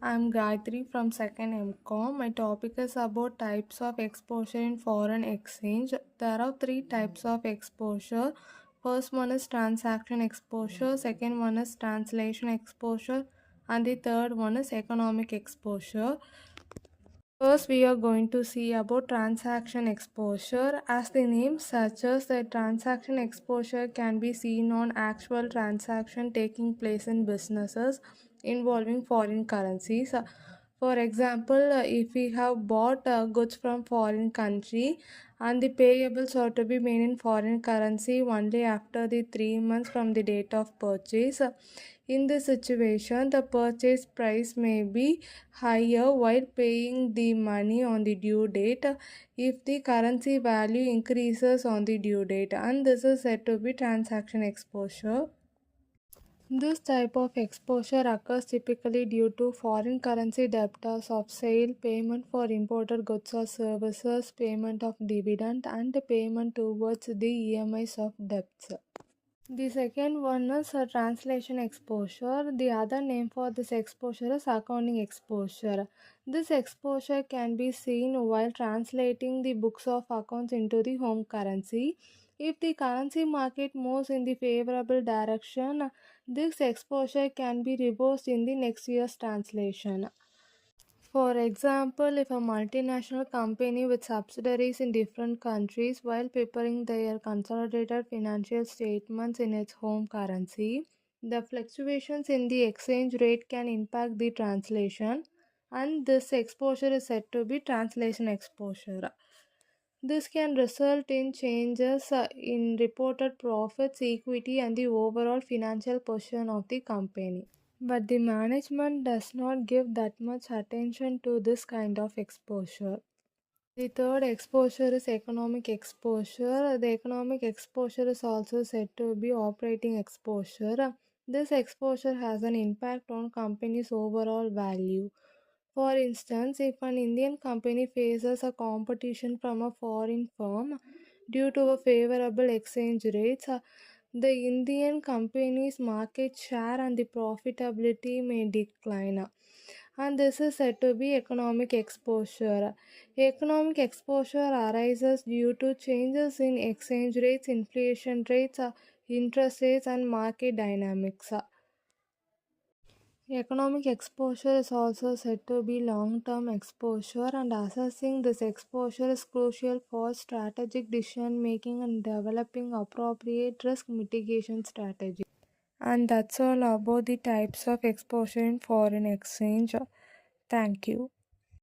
I'm Gayatri from 2nd MCom. My topic is about types of exposure in foreign exchange. There are three types of exposure. First one is transaction exposure, second one is translation exposure, and the third one is economic exposure. First, we are going to see about transaction exposure. As the name suggests, the transaction exposure can be seen on actual transaction taking place in businesses involving foreign currencies. For example, if we have bought goods from foreign country and the payables are to be made in foreign currency only after the 3 months from the date of purchase. In this situation, the purchase price may be higher while paying the money on the due date if the currency value increases on the due date, and this is said to be transaction exposure. This type of exposure occurs typically due to foreign currency debtors of sale, payment for imported goods or services, payment of dividend, and payment towards the EMIs of debts. The second one is a translation exposure. The other name for this exposure is accounting exposure. This exposure can be seen while translating the books of accounts into the home currency. If the currency market moves in the favorable direction, this exposure can be reversed in the next year's translation. For example, if a multinational company with subsidiaries in different countries while preparing their consolidated financial statements in its home currency, the fluctuations in the exchange rate can impact the translation, and this exposure is said to be translation exposure. This can result in changes in reported profits, equity, and the overall financial position of the company. But the management does not give that much attention to this kind of exposure. The third exposure is economic exposure. The economic exposure is also said to be operating exposure. This exposure has an impact on company's overall value. For instance, if an Indian company faces a competition from a foreign firm due to a favorable exchange rates, the Indian company's market share and the profitability may decline. And this is said to be economic exposure. Economic exposure arises due to changes in exchange rates, inflation rates, interest rates, and market dynamics. Economic exposure is also said to be long-term exposure, and assessing this exposure is crucial for strategic decision making and developing appropriate risk mitigation strategies. And that's all about the types of exposure in foreign exchange. Thank you.